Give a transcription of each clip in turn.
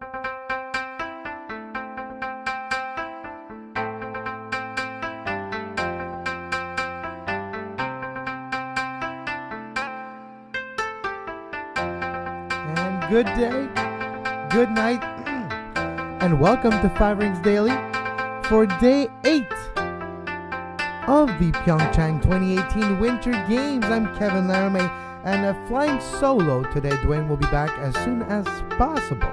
And good day, good night, and welcome to Five Rings Daily for day 8 of the PyeongChang 2018 Winter Games. I'm Kevin Laramee, and flying solo today. Duane will be back as soon as possible.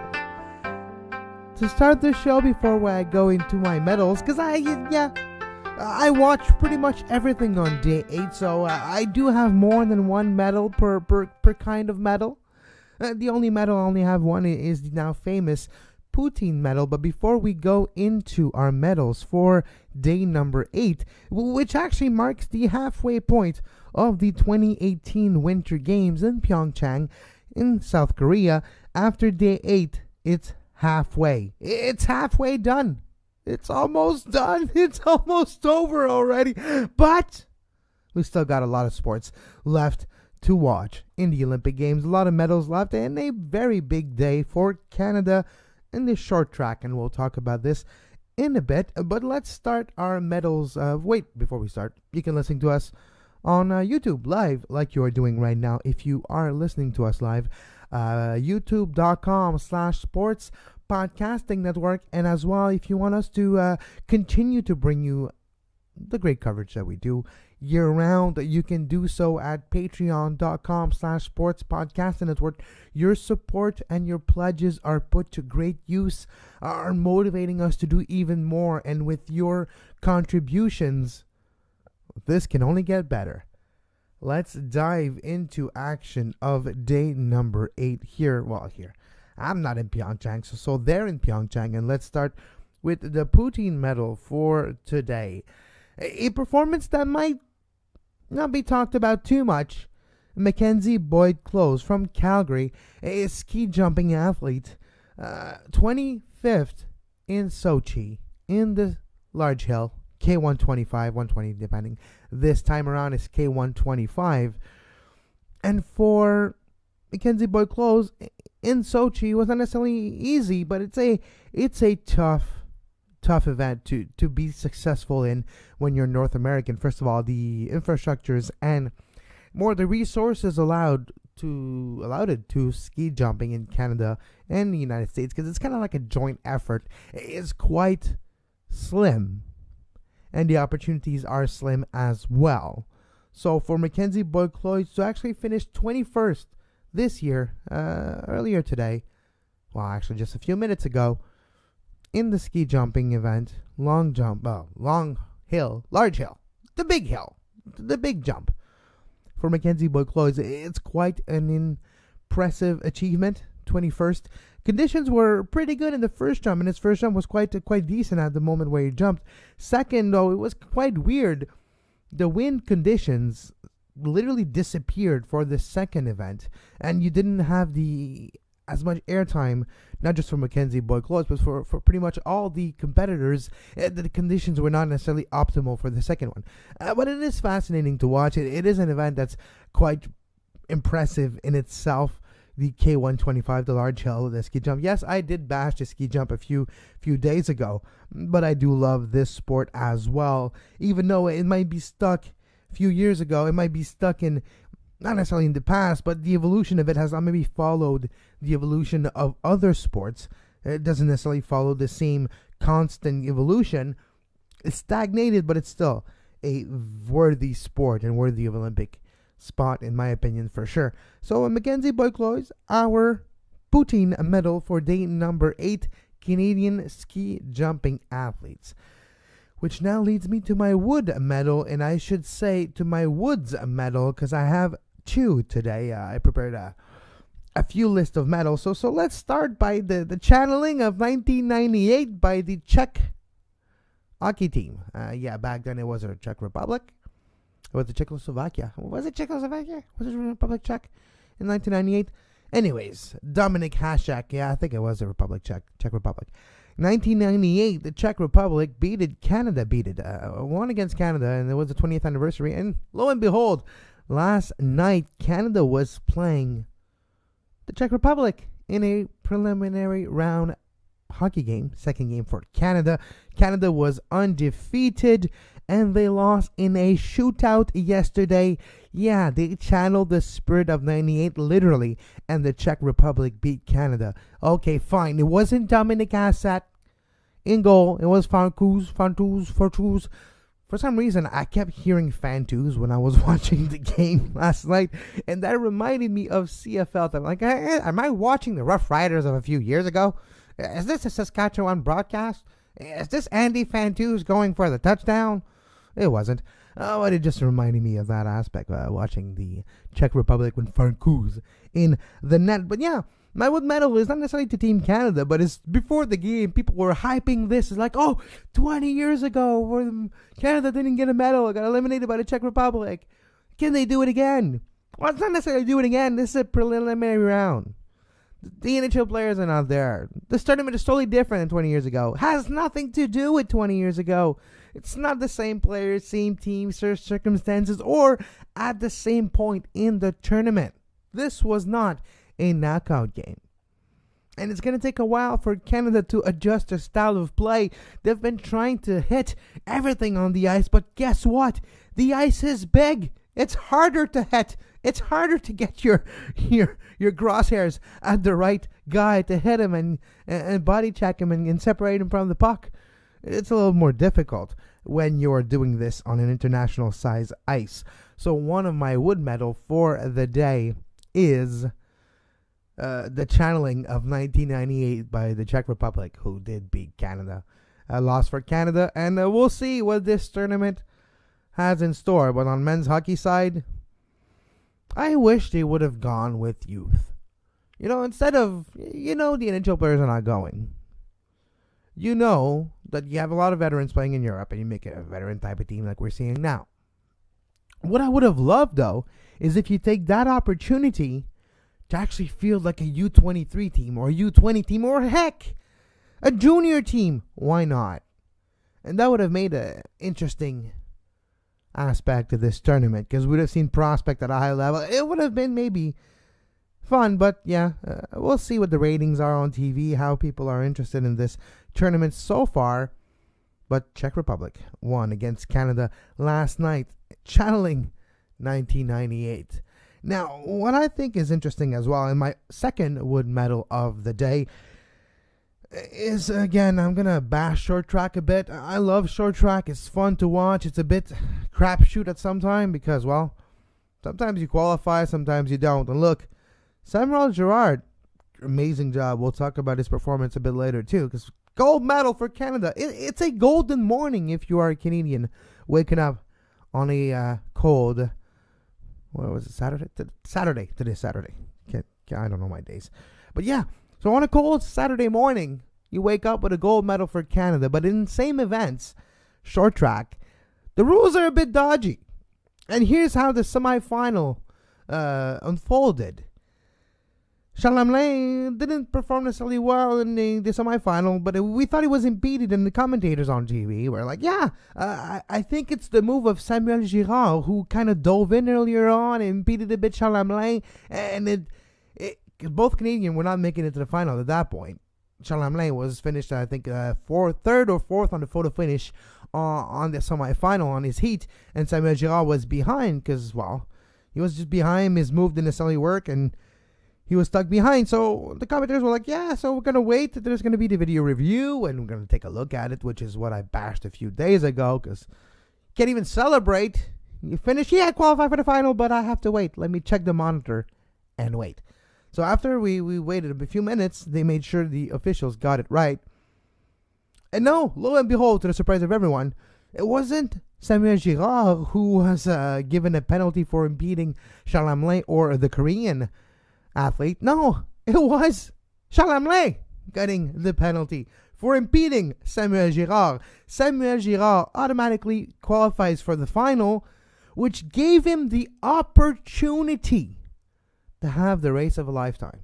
To start the show, before I go into my medals, because I watch pretty much everything on day 8, so I do have more than one medal per kind of medal. The only medal I only have one is the now famous Poutine medal. But before we go into our medals for day number 8, which actually marks the halfway point of the 2018 Winter Games in PyeongChang in South Korea, after day 8, it's halfway. It's halfway done. It's almost done. It's almost over already. But we still got a lot of sports left to watch in the Olympic Games. A lot of medals left, and a very big day for Canada in the short track, and we'll talk about this in a bit. But let's start our medals. Before we start, you can listen to us on YouTube live, like you are doing right now. If you are listening to us live, youtube.com/sports podcasting network, and as well, if you want us to continue to bring you the great coverage that we do year-round, you can do so at patreon.com/sports podcasting network. Your support and your pledges are put to great use, are motivating us to do even more, and with your contributions, this can only get better. Let's dive into action of day number 8 here. I'm not in PyeongChang, so they're in PyeongChang, and let's start with the Poutine medal for today. A performance that might not be talked about too much. Mackenzie Boyd-Close from Calgary, a ski jumping athlete, 25th in Sochi in the large hill, K125, 120 depending. This time around is K125. And for Mackenzie Boyd-Close in Sochi, it was not necessarily easy, but it's a tough event to be successful in when you're North American. First of all, the infrastructures and more the resources allowed it to ski jumping in Canada and the United States, because it's kind of like a joint effort, is quite slim, and the opportunities are slim as well. So for Mackenzie Boyd-Close to actually finish 21st this year, earlier today, actually just a few minutes ago, in the ski jumping event, large hill, the big jump. For Mackenzie Boyd-Close, it's quite an impressive achievement. 21st. Conditions were pretty good in the first jump, and his first jump was quite decent at the moment where he jumped. Second, though, it was quite weird. The wind conditions literally disappeared for the second event, and you didn't have as much airtime, not just for Mackenzie Boyd-Close, but for pretty much all the competitors. The conditions were not necessarily optimal for the second one. But it is fascinating to watch. It is an event that's quite impressive in itself. The K125, the large hill, the ski jump. Yes, I did bash the ski jump a few days ago, but I do love this sport as well. Even though it might be stuck a few years ago, it might be stuck in, not necessarily in the past, but the evolution of it has not maybe followed the evolution of other sports. It doesn't necessarily follow the same constant evolution. It's stagnated, but it's still a worthy sport and worthy of Olympic spot, in my opinion, for sure. So Mackenzie Boyd-Close, our Poutine medal for day number 8, Canadian ski jumping athletes. Which now leads me to my wood medal, and I should say to my woods medal, because I have 2 today. I prepared a few list of medals. So let's start by the channeling of 1998 by the Czech hockey team. Back then it was a Czech Republic. It was Czechoslovakia. Was it Czechoslovakia? Was it Republic Czech in 1998? Anyways, Dominik Hasek. I think it was the Czech Republic. 1998, the Czech Republic won against Canada, and it was the 20th anniversary. And lo and behold, last night Canada was playing the Czech Republic in a preliminary round hockey game, second game for Canada. Canada was undefeated and they lost in a shootout yesterday. Yeah, they channeled the spirit of 98 literally, and the Czech Republic beat Canada. Okay, fine. It wasn't Dominic Asset in goal. It was Fantouz. For some reason, I kept hearing Fantouz when I was watching the game last night, and that reminded me of CFL. I'm like, am I watching the Rough Riders of a few years ago? Is this a Saskatchewan broadcast? Is this Andy Fantouz going for the touchdown? It wasn't. But it just reminded me of that aspect, watching the Czech Republic with Fantouz in the net. But yeah, my wood medal is not necessarily to Team Canada, but it's before the game. People were hyping this. It's like, 20 years ago, where Canada didn't get a medal, got eliminated by the Czech Republic. Can they do it again? Well, it's not necessarily do it again. This is a preliminary round. The NHL players are not there. This tournament is totally different than 20 years ago. Has nothing to do with 20 years ago. It's not the same players, same teams, circumstances, or at the same point in the tournament. This was not a knockout game. And it's going to take a while for Canada to adjust their style of play. They've been trying to hit everything on the ice, but guess what? The ice is big. It's harder to hit. It's harder to get your crosshairs at the right guy to hit him and body check him and separate him from the puck. It's a little more difficult when you're doing this on an international size ice. So one of my wood medal for the day is the channeling of 1998 by the Czech Republic, who did beat Canada. A loss for Canada, and we'll see what this tournament has in store. But on men's hockey side, I wish they would have gone with youth. Instead of, the NHL players are not going. You know that you have a lot of veterans playing in Europe, and you make it a veteran type of team like we're seeing now. What I would have loved, though, is if you take that opportunity to actually field like a U23 team or a U20 team or, heck, a junior team. Why not? And that would have made an interesting aspect of this tournament, because we would have seen prospect at a high level. It would have been maybe fun, but yeah, we'll see what the ratings are on TV, how people are interested in this tournament so far. But Czech Republic won against Canada last night, channeling 1998. Now, what I think is interesting as well, and my second wood medal of the day, is, again, I'm going to bash short track a bit. I love short track. It's fun to watch. It's a bit crapshoot at some time because, well, sometimes you qualify, sometimes you don't. And look, Samuel Girard, amazing job. We'll talk about his performance a bit later, too, because gold medal for Canada. It's a golden morning if you are a Canadian waking up on a cold, what was it, Saturday? Today's Saturday. I don't know my days. But yeah, so on a cold Saturday morning, you wake up with a gold medal for Canada. But in same events, short track, the rules are a bit dodgy. And here's how the semifinal unfolded. Chalamet didn't perform necessarily well in the semifinal, but we thought he was impeded, and the commentators on TV were like, I think it's the move of Samuel Girard, who kind of dove in earlier on and impeded a bit Chalamet, and both Canadians were not making it to the final at that point. Chalamet was finished, I think, third or fourth on the photo finish on the semifinal on his heat, and Samuel Girard was behind because, well, he was just behind. His move didn't necessarily work, and he was stuck behind. So the commentators were like, so we're going to wait. There's going to be the video review, and we're going to take a look at it, which is what I bashed a few days ago, because you can't even celebrate. You finish, I qualified for the final, but I have to wait. Let me check the monitor and wait. So after we waited a few minutes, they made sure the officials got it right. And no, lo and behold, to the surprise of everyone, it wasn't Samuel Girard who was given a penalty for impeding Chalamet or the Korean athlete. No, it was Chalamet getting the penalty for impeding Samuel Girard. Samuel Girard automatically qualifies for the final, which gave him the opportunity to have the race of a lifetime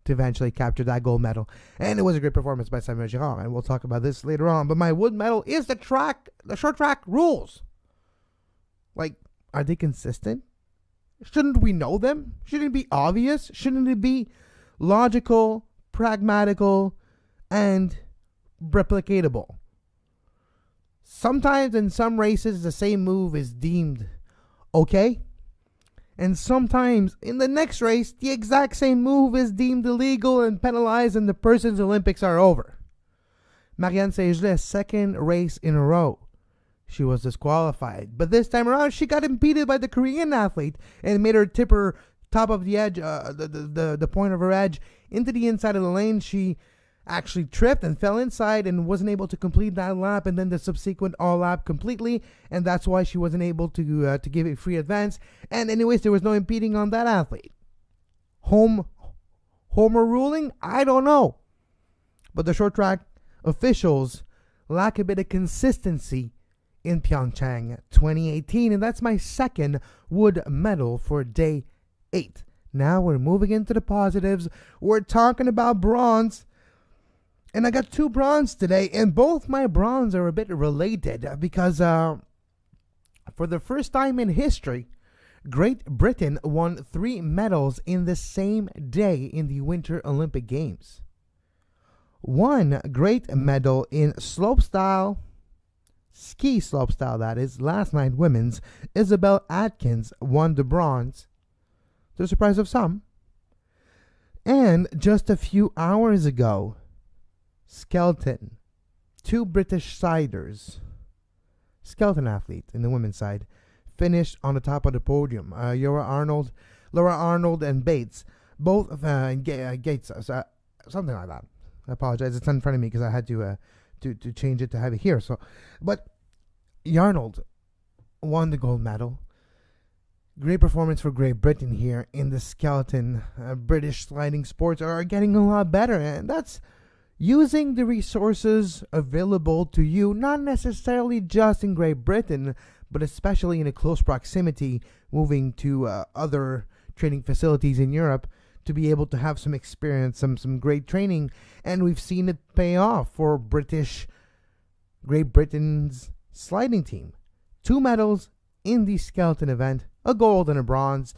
to eventually capture that gold medal. And it was a great performance by Samuel Girard, and we'll talk about this later on. But my wood medal is the short track rules. Like, are they consistent? Shouldn't we know them? Shouldn't it be obvious? Shouldn't it be logical, pragmatical, and replicatable. Sometimes in some races, the same move is deemed okay. And sometimes in the next race, the exact same move is deemed illegal and penalized, and the person's Olympics are over. Marianne Saint-Gelais, second race in a row, she was disqualified. But this time around, she got impeded by the Korean athlete and made her tip her top of the edge, the point of her edge, into the inside of the lane. She actually tripped and fell inside and wasn't able to complete that lap and then the subsequent all lap completely, and that's why she wasn't able to give a free advance. And anyways, there was no impeding on that athlete. Homer ruling? I don't know. But the short track officials lack a bit of consistency in PyeongChang 2018, and that's my second wood medal for day 8. Now we're moving into the positives. We're talking about bronze. And I got 2 bronze today, and both my bronze are a bit related because for the first time in history, Great Britain won 3 medals in the same day in the Winter Olympic Games. One great medal in slopestyle, ski slopestyle that is, last night women's, Isabel Atkins won the bronze, to the surprise of some. And just a few hours ago, skeleton, 2 British siders, skeleton athlete in the women's side, finished on the top of the podium. Laura Arnold and Bates, both Gates, something like that. I apologize, it's not in front of me because I had to change it to have it here. So, but Arnold won the gold medal. Great performance for Great Britain here in the skeleton. British sliding sports are getting a lot better, and that's using the resources available to you, not necessarily just in Great Britain, but especially in a close proximity, moving to other training facilities in Europe to be able to have some experience, some great training. And we've seen it pay off for Great Britain's sliding team. 2 medals in the skeleton event, a gold and a bronze,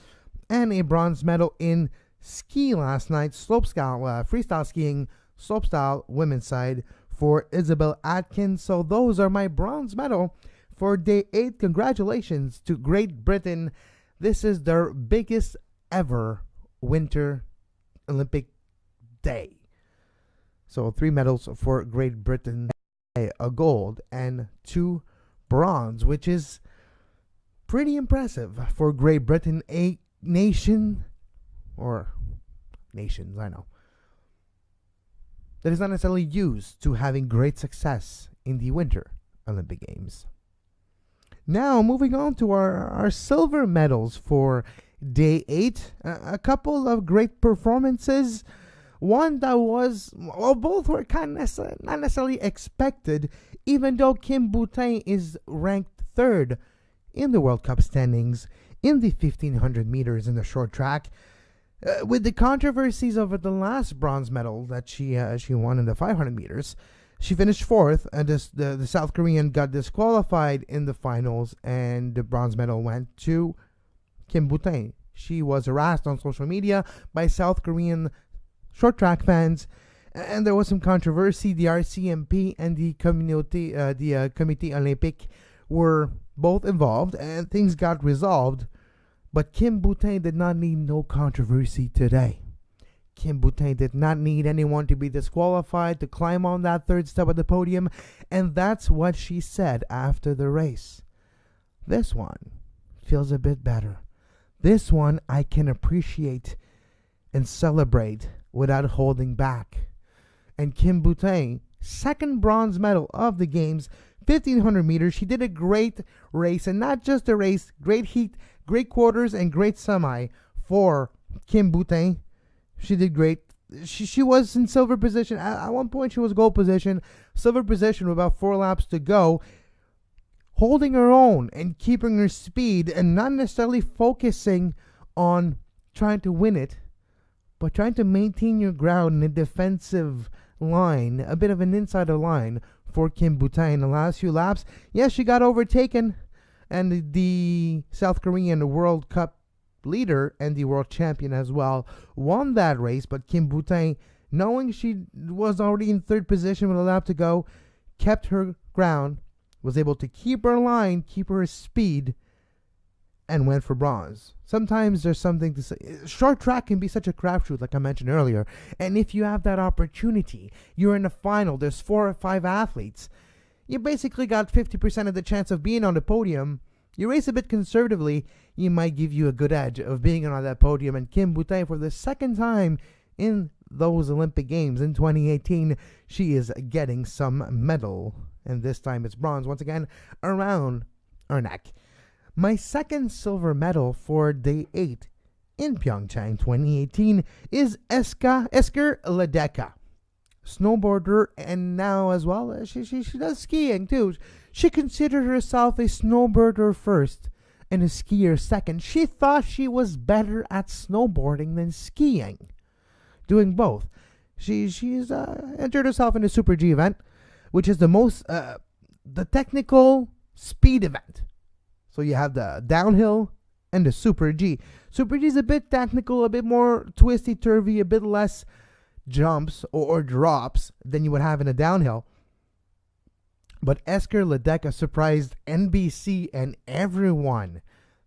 and a bronze medal in ski last night, freestyle skiing, slopestyle women's side for Isabel Atkins. So those are my bronze medal for day 8. Congratulations to Great Britain. This is their biggest ever Winter Olympic day. So 3 medals for Great Britain, a gold and 2 bronze, which is pretty impressive for Great Britain, a nation, or nations, I know, that is not necessarily used to having great success in the Winter Olympic Games. Now, moving on to our silver medals for day 8. A couple of great performances. One that was, well, both were kind of not necessarily expected, even though Kim Boutin is ranked 3rd in the World Cup standings in the 1500 meters in the short track. With the controversies over the last bronze medal that she won in the 500 meters, she finished 4th, and the South Korean got disqualified in the finals, and the bronze medal went to Kim Boutin. She was harassed on social media by South Korean short track fans, and there was some controversy. The RCMP and the Comité Olympique were both involved, and things got resolved. But Kim Boutin did not need no controversy today. Kim Boutin did not need anyone to be disqualified to climb on that 3rd step of the podium, and that's what she said after the race. This one feels a bit better. This one I can appreciate and celebrate without holding back. And Kim Boutin, 2nd bronze medal of the games, 1500 meters. She did a great race, and not just a race, great heat, great quarters, and great semi for Kim Boutin. She did great. She was in silver position. At one point, she was gold position, silver position with about 4 laps to go, holding her own and keeping her speed and not necessarily focusing on trying to win it, but trying to maintain your ground in a defensive line, a bit of an insider line for Kim Boutin in the last few laps. Yes, she got overtaken, and the South Korean World Cup leader and the world champion as well, won that race. But Kim Boutin, knowing she was already in third position with a lap to go, kept her ground, was able to keep her line, keep her speed, and went for bronze. Sometimes there's something to say. Short track can be such a crapshoot, like I mentioned earlier. And if you have that opportunity, you're in a final, there's 4 or 5 athletes, you basically got 50% of the chance of being on the podium. You race a bit conservatively, you might give you a good edge of being on that podium. And Kim Boutin, for the second time in those Olympic Games in 2018, she is getting some medal. And this time it's bronze, once again, around her neck. My second silver medal for day 8 in Pyeongchang 2018 is Esker Ledeka, snowboarder, and now as well, she does skiing too. She considered herself a snowboarder first and a skier second. She thought she was better at snowboarding than skiing, doing both. She's entered herself in the Super G event, which is the most the technical speed event. So you have the downhill and the Super G. Super G is a bit technical, a bit more twisty-turvy, a bit less jumps or drops than you would have in a downhill. But Esker Ledeka surprised NBC and everyone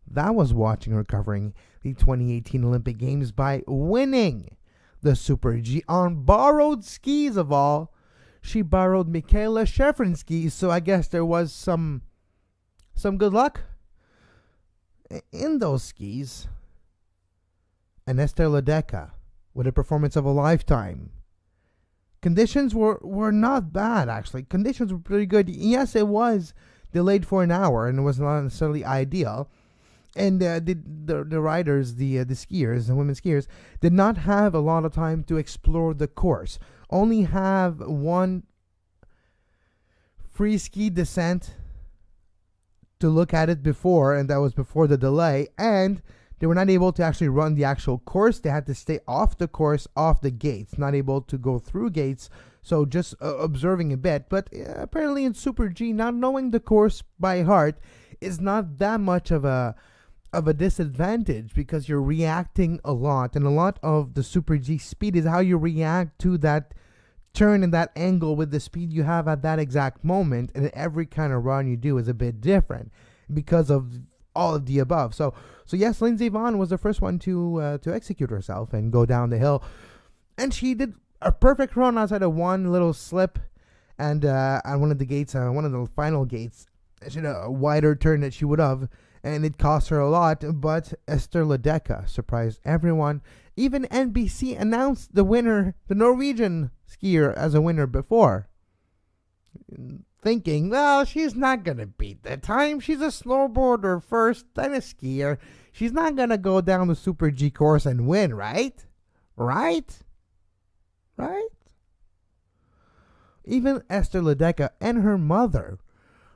that was watching her covering the 2018 Olympic Games by winning the Super G on borrowed skis of all. She borrowed Michaela Schifrin's skis, so I guess there was some good luck in those skis. And Esther Ledeka with a performance of a lifetime. Conditions were not bad, actually. Conditions were pretty good. Yes, it was delayed for an hour and it was not necessarily ideal. And the riders, the skiers, the women skiers, did not have a lot of time to explore the course. Only have one free ski descent to look at it before, and that was before the delay, and they were not able to actually run the actual course. They had to stay off the course, off the gates, not able to go through gates, so just observing a bit. But apparently in Super G, not knowing the course by heart is not that much of a disadvantage, because you're reacting a lot, and a lot of the Super G speed is how you react to that turn and that angle with the speed you have at that exact moment. And every kind of run you do is a bit different because of all of the above. So yes, Lindsey Vonn was the first one to execute herself and go down the hill, and she did a perfect run outside of one little slip, and on one of the gates, one of the final gates, she had a wider turn that she would have, and it cost her a lot. But Esther Ledeka surprised everyone. Even NBC announced the winner, the Norwegian skier, as a winner before, thinking, well, she's not going to beat the time. She's a snowboarder first, then a skier. She's not going to go down the Super G course and win, right? Right? Even Esther Ledeka and her mother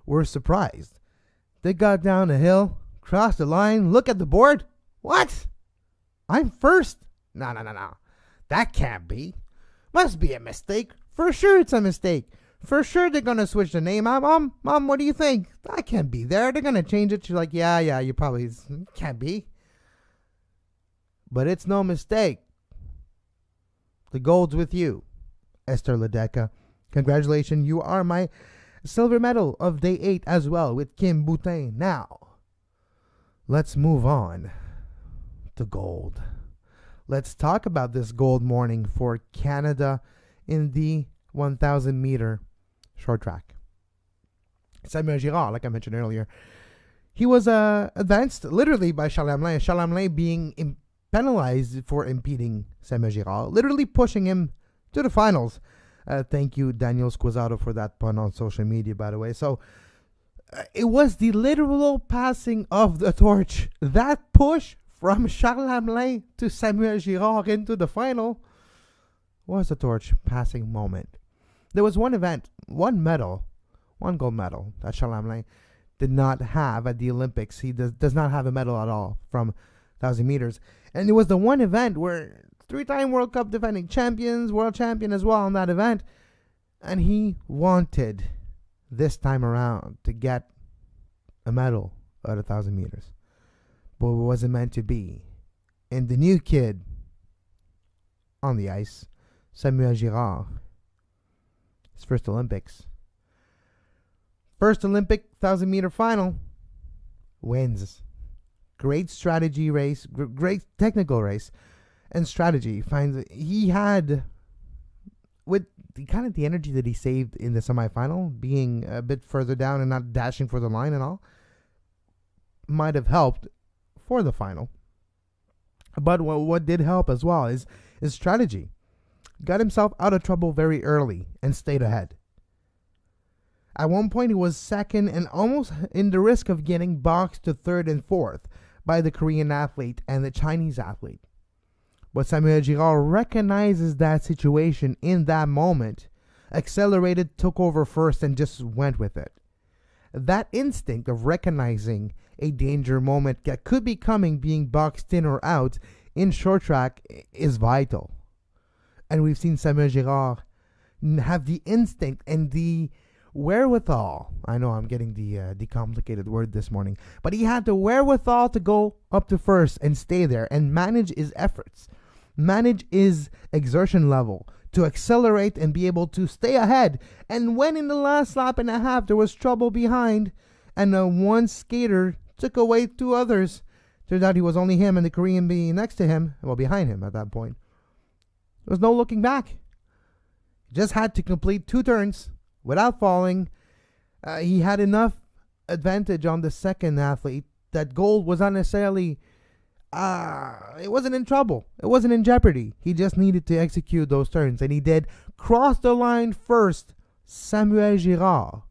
were surprised. They got down the hill, crossed the line, look at the board. What? I'm first? No. That can't be. Must be a mistake. For sure it's a mistake. For sure they're going to switch the name. Mom, what do you think? I can't be there. They're going to change it. She's like, yeah, you probably can't be. But it's no mistake. The gold's with you, Esther Ledeka. Congratulations. You are my silver medal of day 8 as well with Kim Boutin. Now, let's move on to gold. Let's talk about this gold morning for Canada in the 1,000 meter short track. Samuel Girard, like I mentioned earlier, he was advanced literally by Charles Hamelin. Charles Hamelin being penalized for impeding Samuel Girard, literally pushing him to the finals. Thank you, Daniel Squizzato, for that pun on social media, by the way. So it was the literal passing of the torch. That push from Charles Hamelin to Samuel Girard into the final was a torch passing moment. There was one event, one gold medal that Charles Hamelin did not have at the Olympics. He does not have a medal at all from 1,000 meters. And it was the one event where 3-time World Cup defending world champion as well on that event. And he wanted this time around to get a medal at 1,000 meters. But it wasn't meant to be. and the new kid on the ice, Samuel Girard. His first Olympics. First Olympic 1,000-meter final. Wins. Great strategy race. Great technical race. And strategy. Finds he had, with the energy that he saved in the semifinal, being a bit further down and not dashing for the line and all, might have helped for the final. But what did help as well is his strategy. Got himself out of trouble very early and stayed ahead. At one point, he was second and almost in the risk of getting boxed to third and fourth by the Korean athlete and the Chinese athlete. But Samuel Girard recognizes that situation in that moment, accelerated, took over first, and just went with it. That instinct of recognizing a danger moment that could be coming, being boxed in or out in short track, is vital. And we've seen Samuel Girard have the instinct and the wherewithal. I know I'm getting the complicated word this morning, but he had the wherewithal to go up to first and stay there and manage his efforts, manage his exertion level to accelerate and be able to stay ahead. And when in the last lap and a half there was trouble behind and one skater took away two others, turned out he was only him and the Korean being next to him, well, behind him at that point. There was no looking back. He just had to complete 2 turns without falling. He had enough advantage on the second athlete that gold was not necessarily, it wasn't in trouble. It wasn't in jeopardy. He just needed to execute those turns, and he did. Cross the line first, Samuel Girard.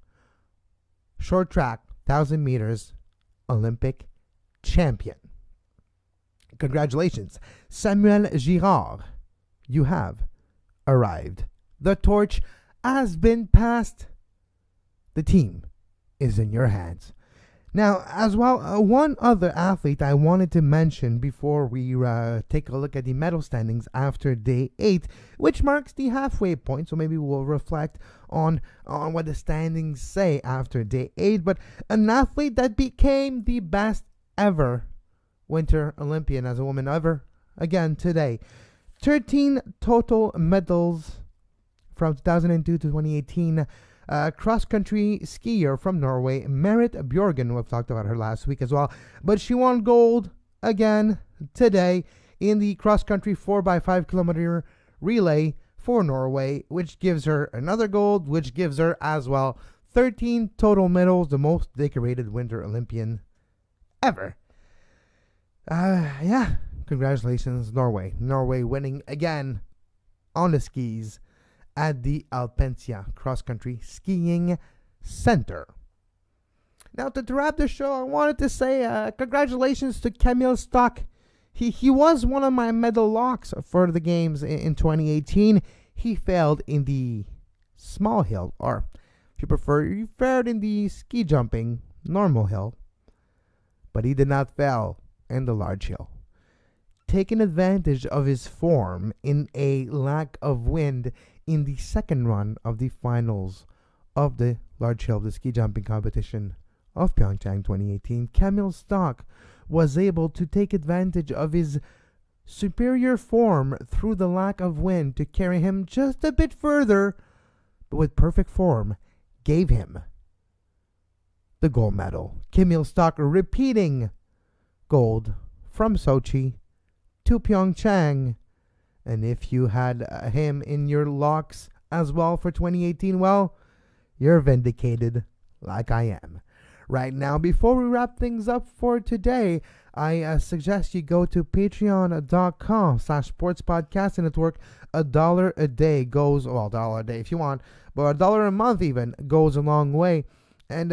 Short track, 1,000 meters, Olympic champion. Congratulations, Samuel Girard. You have arrived. The torch has been passed. The team is in your hands. Now, as well, one other athlete I wanted to mention before we take a look at the medal standings after day 8, which marks the halfway point. So maybe we'll reflect on what the standings say after day 8. But an athlete that became the best ever Winter Olympian as a woman ever again today. 13 total medals from 2002 to 2018. Cross-country skier from Norway, Marit Bjørgen. We've talked about her last week as well. But she won gold again today in the cross-country 4x5 kilometer relay for Norway, which gives her another gold, which gives her as well 13 total medals, the most decorated Winter Olympian ever. Yeah, congratulations, Norway. Norway winning again on the skis at the Alpensia Cross Country Skiing Center. Now, to wrap the show, I wanted to say congratulations to Camille Stock. He was one of my medal locks for the games in 2018. He failed in the small hill, or if you prefer, he failed in the ski jumping normal hill, but he did not fail in the large hill. Taking advantage of his form in a lack of wind in the second run of the finals of the large hill, the ski jumping competition of PyeongChang 2018, Camille Stock was able to take advantage of his superior form through the lack of wind to carry him just a bit further, but with perfect form, gave him the gold medal. Camille Stock repeating gold from Sochi to PyeongChang. And if you had him in your locks as well for 2018, well, you're vindicated like I am. Right now, before we wrap things up for today, I suggest you go to patreon.com/sportspodcast network. $1 a day goes, well, $1 a day if you want, but $1 a month even goes a long way. And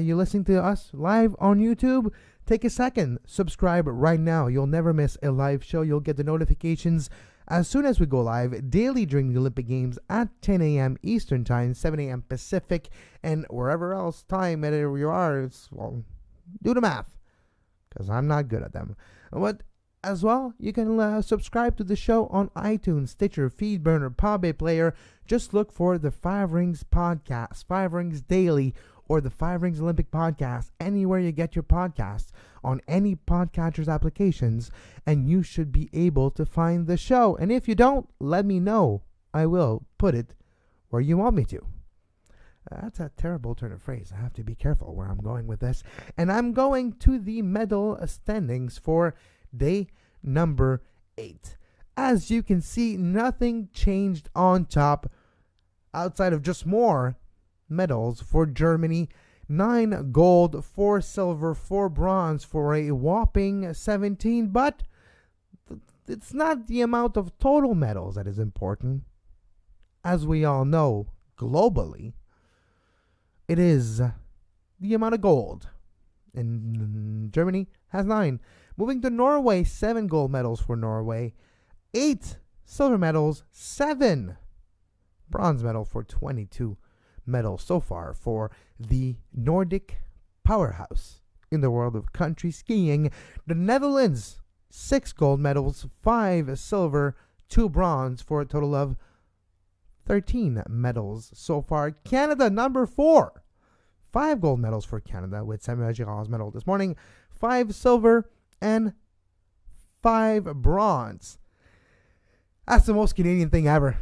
you're listening to us live on YouTube, take a second, subscribe right now. You'll never miss a live show. You'll get the notifications as soon as we go live daily during the Olympic Games at 10 a.m. Eastern Time, 7 a.m. Pacific, and wherever else time you are, well, do the math, because I'm not good at them. But as well, you can subscribe to the show on iTunes, Stitcher, Feedburner, Podbay Player. Just look for the 5 Rings Podcast, 5 Rings Daily, or the Five Rings Olympic podcast anywhere you get your podcasts on any podcatcher's applications, and you should be able to find the show. And if you don't, let me know. I will put it where you want me to. That's a terrible turn of phrase. I have to be careful where I'm going with this. And I'm going to the medal standings for day number 8. As you can see, nothing changed on top outside of just more medals for Germany. 9 gold, 4 silver, 4 bronze for a whopping 17. But it's not the amount of total medals that is important. As we all know, globally, it is the amount of gold. And Germany has 9. Moving to Norway, 7 gold medals for Norway, 8 silver medals, 7 bronze medal for 22 medals so far for the Nordic powerhouse in the world of country skiing. The Netherlands, 6 gold medals, 5 silver, 2 bronze for a total of 13 medals so far. Canada, number 4. 5 gold medals for Canada with Samuel Girard's medal this morning. 5 silver and 5 bronze. That's the most Canadian thing ever.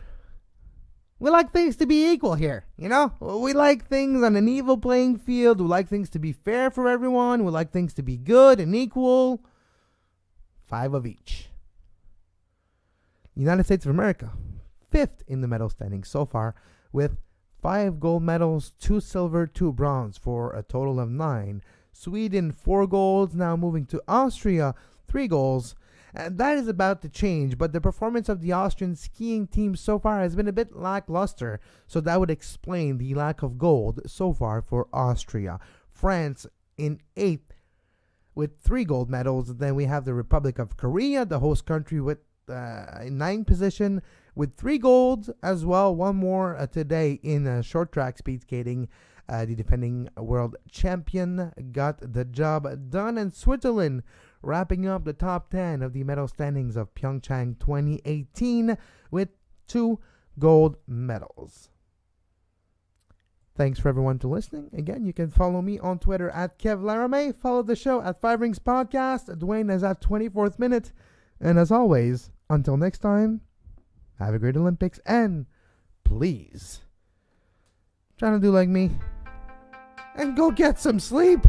We like things to be equal here, you know? We like things on an even playing field. We like things to be fair for everyone. We like things to be good and equal. 5 of each. United States of America, 5th in the medal standings so far with 5 gold medals, 2 silver, 2 bronze for a total of 9. Sweden, 4 golds. Now moving to Austria, 3 golds. And that is about to change, but the performance of the Austrian skiing team so far has been a bit lackluster, so that would explain the lack of gold so far for Austria. France in 8th with 3 gold medals. Then we have the Republic of Korea, the host country, with in 9th position with 3 golds as well. One more today in short track speed skating. The defending world champion got the job done. And Switzerland wrapping up the top 10 of the medal standings of PyeongChang 2018 with 2 gold medals. Thanks for everyone to listening. Again, you can follow me on Twitter at KevLaramee. Follow the show at 5 Rings Podcast. Duane is at 24th Minute. And as always, until next time, have a great Olympics. And please, try to do like me and go get some sleep.